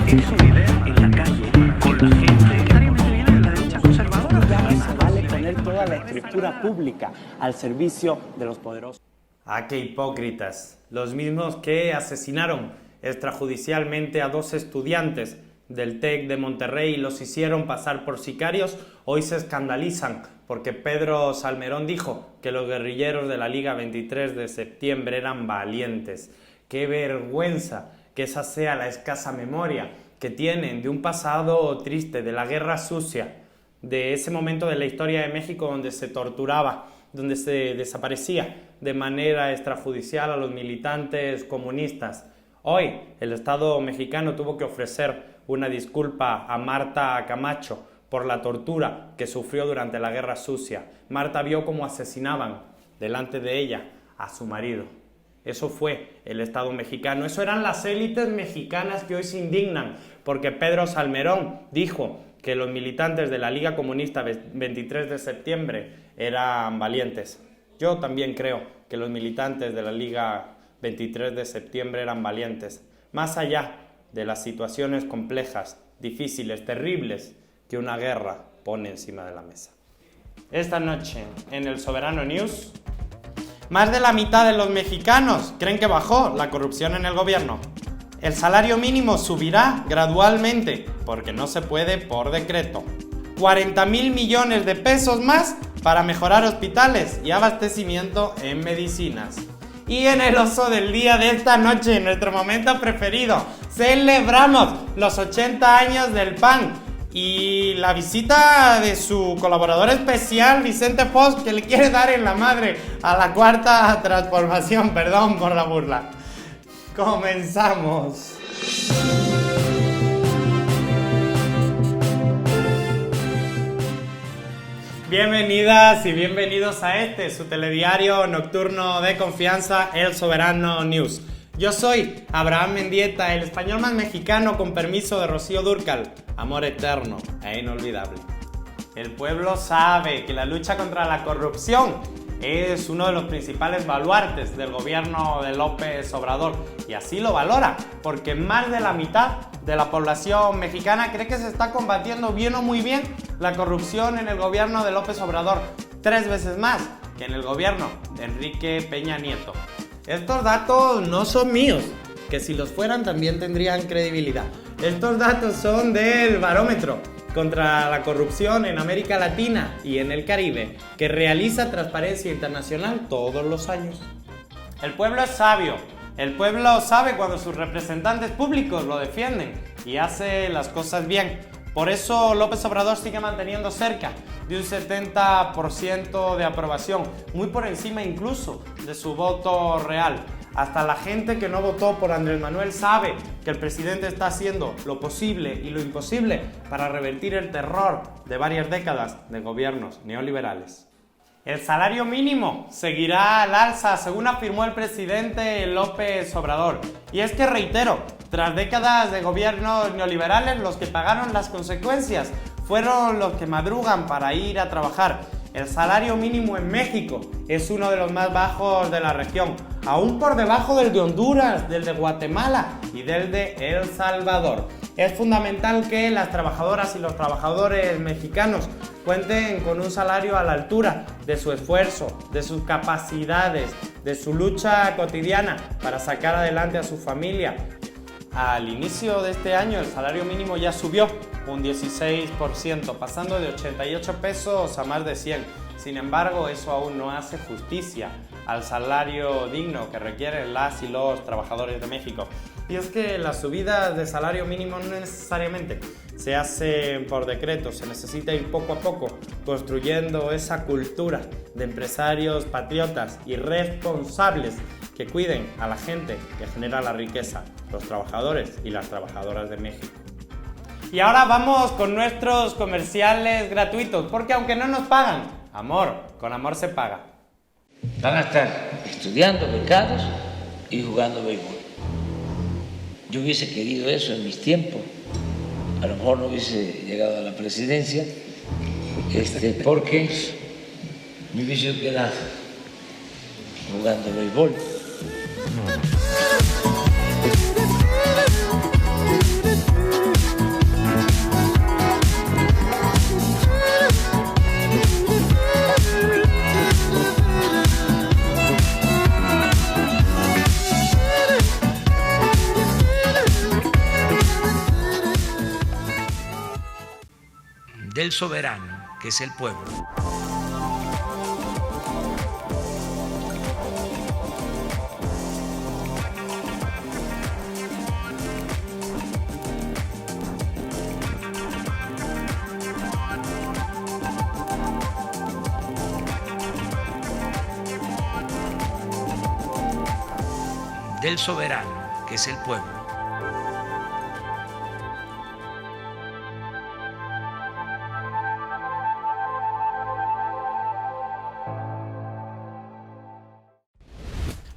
es un líder en la calle, con la gente. Necesariamente viene de la derecha conservadora. Se vale poner toda la estructura pública al servicio de los poderosos. ¡Ah, qué hipócritas! Los mismos que asesinaron extrajudicialmente a 2 estudiantes del TEC de Monterrey y los hicieron pasar por sicarios, hoy se escandalizan porque Pedro Salmerón dijo que los guerrilleros de la Liga 23 de septiembre eran valientes. ¡Qué vergüenza que esa sea la escasa memoria que tienen de un pasado triste, de la guerra sucia, de ese momento de la historia de México donde se torturaba, donde se desaparecía de manera extrajudicial a los militantes comunistas! Hoy el Estado mexicano tuvo que ofrecer una disculpa a Marta Camacho por la tortura que sufrió durante la guerra sucia. Marta vio cómo asesinaban delante de ella a su marido. Eso fue el Estado mexicano. Eso eran las élites mexicanas que hoy se indignan porque Pedro Salmerón dijo que los militantes de la Liga Comunista 23 de septiembre eran valientes. Yo también creo que los militantes de la Liga 23 de septiembre eran valientes, más allá de las situaciones complejas, difíciles, terribles que una guerra pone encima de la mesa. Esta noche en El Soberano News, más de la mitad de los mexicanos creen que bajó la corrupción en el gobierno. El salario mínimo subirá gradualmente porque no se puede por decreto. 40,000 millones de pesos más para mejorar hospitales y abastecimiento en medicinas. Y en el oso del día de esta noche, en nuestro momento preferido, celebramos los 80 años del PAN y la visita de su colaborador especial, Vicente Fox, que le quiere dar en la madre a la Cuarta Transformación. Perdón por la burla. Comenzamos. Bienvenidas y bienvenidos a su telediario nocturno de confianza, El Soberano News. Yo soy Abraham Mendieta, el español más mexicano con permiso de Rocío Dúrcal, amor eterno e inolvidable. El pueblo sabe que la lucha contra la corrupción es uno de los principales baluartes del gobierno de López Obrador y así lo valora, porque más de la mitad de la población mexicana cree que se está combatiendo bien o muy bien la corrupción en el gobierno de López Obrador, 3 veces más que en el gobierno de Enrique Peña Nieto. Estos datos no son míos, que si los fueran también tendrían credibilidad. Estos datos son del Barómetro contra la Corrupción en América Latina y en el Caribe, que realiza Transparencia Internacional todos los años. El pueblo es sabio. El pueblo sabe cuando sus representantes públicos lo defienden y hace las cosas bien. Por eso López Obrador sigue manteniendo cerca de un 70% de aprobación, muy por encima incluso de su voto real. Hasta la gente que no votó por Andrés Manuel sabe que el presidente está haciendo lo posible y lo imposible para revertir el terror de varias décadas de gobiernos neoliberales. El salario mínimo seguirá al alza, según afirmó el presidente López Obrador. Y es que, reitero, tras décadas de gobiernos neoliberales, los que pagaron las consecuencias fueron los que madrugan para ir a trabajar. El salario mínimo en México es uno de los más bajos de la región, aún por debajo del de Honduras, del de Guatemala y del de El Salvador. Es fundamental que las trabajadoras y los trabajadores mexicanos cuenten con un salario a la altura de su esfuerzo, de sus capacidades, de su lucha cotidiana para sacar adelante a su familia. Al inicio de este año el salario mínimo ya subió un 16%, pasando de 88 pesos a más de 100. Sin embargo, eso aún no hace justicia al salario digno que requieren las y los trabajadores de México. Y es que las subidas de salario mínimo no necesariamente se hacen por decreto, se necesita ir poco a poco construyendo esa cultura de empresarios patriotas y responsables que cuiden a la gente que genera la riqueza, los trabajadores y las trabajadoras de México. Y ahora vamos con nuestros comerciales gratuitos, porque aunque no nos pagan, amor, con amor se paga. Van a estar estudiando, becados y jugando béisbol. Yo hubiese querido eso en mis tiempos, a lo mejor no hubiese llegado a la presidencia, porque me hubiese quedado jugando béisbol. No. del soberano, que es el pueblo. Del soberano, que es el pueblo.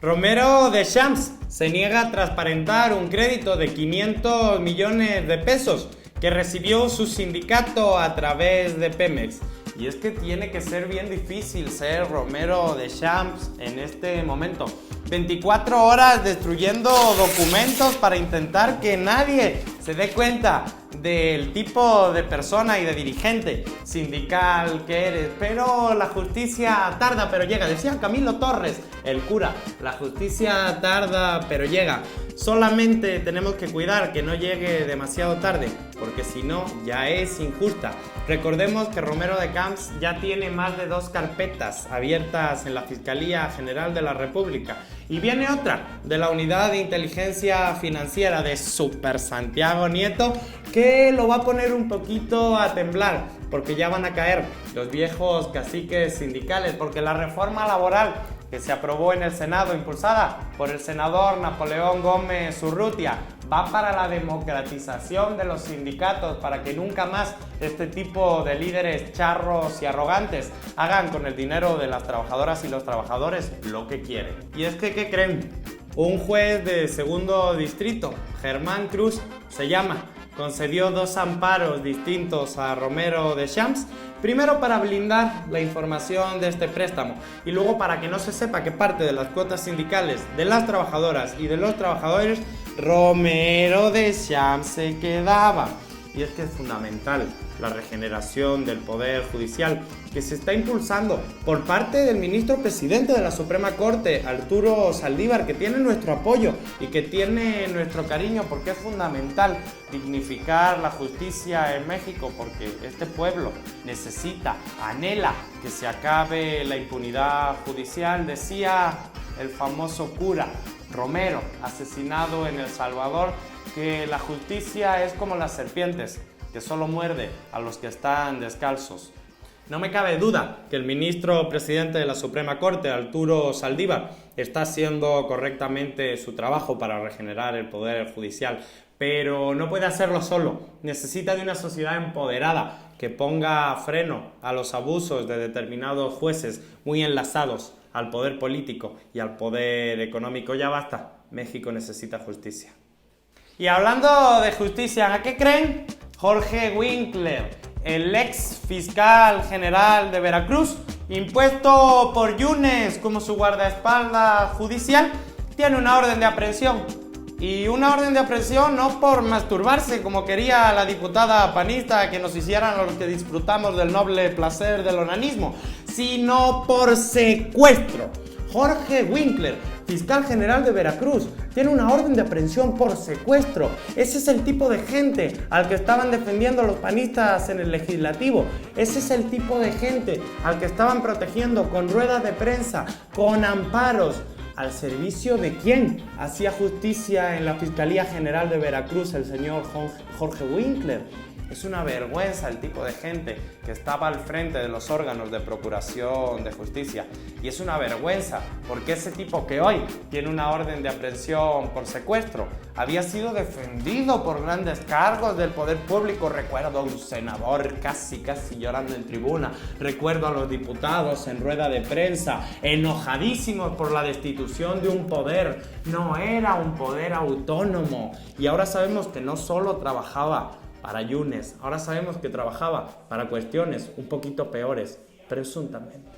Romero Deschamps se niega a transparentar un crédito de 500 millones de pesos que recibió su sindicato a través de Pemex. Y es que tiene que ser bien difícil ser Romero Deschamps en este momento. 24 horas destruyendo documentos para intentar que nadie se dé cuenta del tipo de persona y de dirigente sindical que eres. Pero la justicia tarda pero llega. Decía Camilo Torres, el cura, la justicia tarda pero llega. Solamente tenemos que cuidar que no llegue demasiado tarde, porque si no, ya es injusta. Recordemos que Romero Deschamps ya tiene más de 2 carpetas abiertas en la Fiscalía General de la República. Y viene otra, de la Unidad de Inteligencia Financiera de Super Santiago Nieto, que lo va a poner un poquito a temblar, porque ya van a caer los viejos caciques sindicales, porque la reforma laboral que se aprobó en el Senado, impulsada por el senador Napoleón Gómez Urrutia, va para la democratización de los sindicatos, para que nunca más este tipo de líderes charros y arrogantes hagan con el dinero de las trabajadoras y los trabajadores lo que quieren. Y es que, ¿qué creen? Un juez de segundo distrito, Germán Cruz se llama, concedió 2 amparos distintos a Romero Deschamps. Primero para blindar la información de este préstamo y luego para que no se sepa que parte de las cuotas sindicales de las trabajadoras y de los trabajadores Romero Deschamps se quedaba. Y es que es fundamental la regeneración del Poder Judicial que se está impulsando por parte del ministro presidente de la Suprema Corte, Arturo Saldívar, que tiene nuestro apoyo y que tiene nuestro cariño, porque es fundamental dignificar la justicia en México, porque este pueblo necesita, anhela que se acabe la impunidad judicial. Decía el famoso cura Romero, asesinado en El Salvador, que la justicia es como las serpientes, que solo muerde a los que están descalzos. No me cabe duda que el ministro presidente de la Suprema Corte, Arturo Saldívar, está haciendo correctamente su trabajo para regenerar el Poder Judicial, pero no puede hacerlo solo. Necesita de una sociedad empoderada que ponga freno a los abusos de determinados jueces muy enlazados al poder político y al poder económico. Ya basta, México necesita justicia. Y hablando de justicia, ¿a qué creen? Jorge Winkler, el ex fiscal general de Veracruz, impuesto por Yunes como su guardaespaldas judicial, tiene una orden de aprehensión. Y una orden de aprehensión no por masturbarse, como quería la diputada panista que nos hicieran los que disfrutamos del noble placer del onanismo, sino por secuestro. Jorge Winkler, fiscal general de Veracruz, tiene una orden de aprehensión por secuestro. Ese es el tipo de gente al que estaban defendiendo los panistas en el legislativo. Ese es el tipo de gente al que estaban protegiendo con ruedas de prensa, con amparos. ¿Al servicio de quién hacía justicia en la Fiscalía General de Veracruz el señor Jorge Winkler? Es una vergüenza el tipo de gente que estaba al frente de los órganos de procuración de justicia. Y es una vergüenza porque ese tipo que hoy tiene una orden de aprehensión por secuestro había sido defendido por grandes cargos del poder público. Recuerdo a un senador casi llorando en tribuna. Recuerdo a los diputados en rueda de prensa enojadísimos por la destitución de un poder. No era un poder autónomo. Y ahora sabemos que no solo trabajaba para Yunes, ahora sabemos que trabajaba para cuestiones un poquito peores, presuntamente.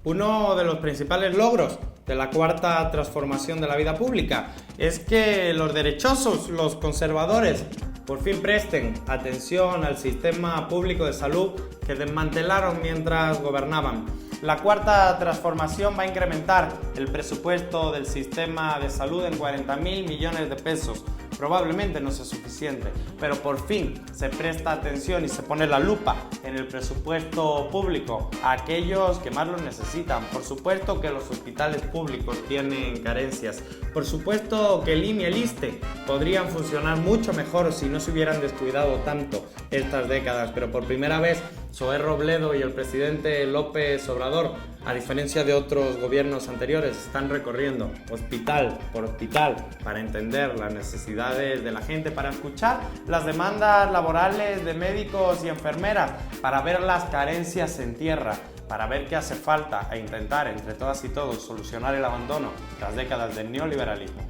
Uno de los principales logros de la cuarta transformación de la vida pública es que los derechosos, los conservadores, por fin presten atención al sistema público de salud que desmantelaron mientras gobernaban. La cuarta transformación va a incrementar el presupuesto del sistema de salud en 40,000 millones de pesos, Probablemente no sea suficiente, pero por fin se presta atención y se pone la lupa en el presupuesto público a aquellos que más lo necesitan. Por supuesto que los hospitales públicos tienen carencias. Por supuesto que el IMSS y el ISSSTE podrían funcionar mucho mejor si no se hubieran descuidado tanto estas décadas, pero por primera vez Zoé Robledo y el presidente López Obrador, a diferencia de otros gobiernos anteriores, están recorriendo hospital por hospital para entender las necesidades de la gente, para escuchar las demandas laborales de médicos y enfermeras, para ver las carencias en tierra, para ver qué hace falta e intentar entre todas y todos solucionar el abandono tras décadas del neoliberalismo.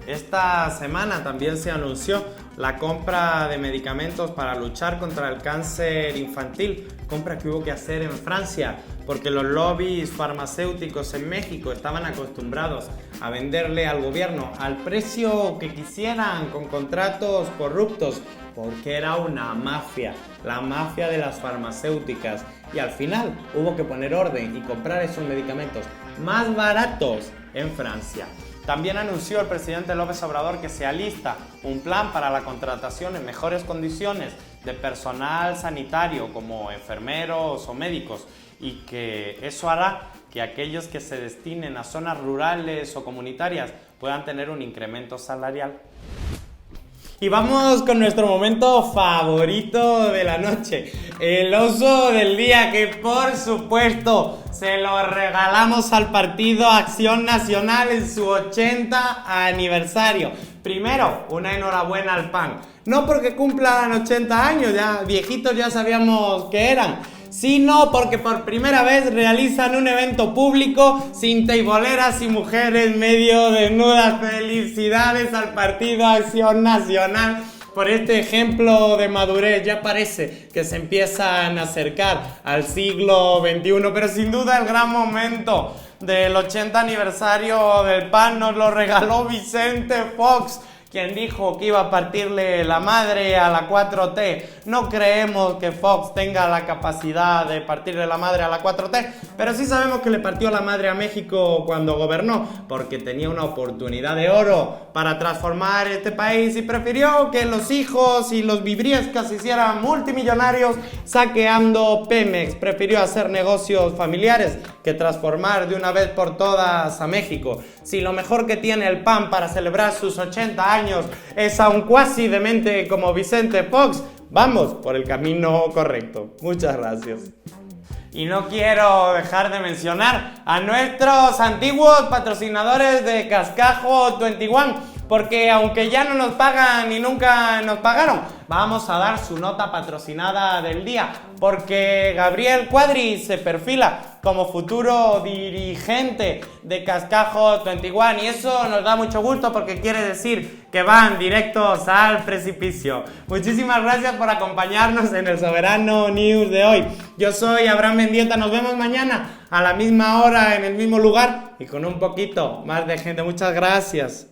Esta semana también se anunció la compra de medicamentos para luchar contra el cáncer infantil, compra que hubo que hacer en Francia porque los lobbies farmacéuticos en México estaban acostumbrados a venderle al gobierno al precio que quisieran, con contratos corruptos, porque era una mafia, la mafia de las farmacéuticas, y al final hubo que poner orden y comprar esos medicamentos más baratos en Francia. También anunció el presidente López Obrador que se alista un plan para la contratación en mejores condiciones de personal sanitario como enfermeros o médicos, y que eso hará que aquellos que se destinen a zonas rurales o comunitarias puedan tener un incremento salarial. Y vamos con nuestro momento favorito de la noche, el oso del día, que por supuesto se lo regalamos al Partido Acción Nacional en su 80 aniversario. Primero, una enhorabuena al PAN, no porque cumplan 80 años, ya viejitos ya sabíamos que eran, sino porque por primera vez realizan un evento público sin teiboleras y mujeres medio desnudas. Felicidades al Partido Acción Nacional por este ejemplo de madurez. Ya parece que se empiezan a acercar al siglo XXI, pero sin duda el gran momento del 80 aniversario del PAN nos lo regaló Vicente Fox, quien dijo que iba a partirle la madre a la 4T. No creemos que Fox tenga la capacidad de partirle la madre a la 4T, pero sí sabemos que le partió la madre a México cuando gobernó, porque tenía una oportunidad de oro para transformar este país y prefirió que los hijos y los Vibriescas se hicieran multimillonarios saqueando Pemex. Prefirió hacer negocios familiares que transformar de una vez por todas a México. Si lo mejor que tiene el PAN para celebrar sus 80 años es a un cuasi demente como Vicente Fox, vamos por el camino correcto. Muchas gracias. Y no quiero dejar de mencionar a nuestros antiguos patrocinadores de Cascajo 21, porque aunque ya no nos pagan y nunca nos pagaron, vamos a dar su nota patrocinada del día, porque Gabriel Cuadri se perfila como futuro dirigente de Cascajo 21, y eso nos da mucho gusto porque quiere decir que van directos al precipicio. Muchísimas gracias por acompañarnos en el Soberano News de hoy. Yo soy Abraham Mendieta, nos vemos mañana a la misma hora en el mismo lugar y con un poquito más de gente. Muchas gracias.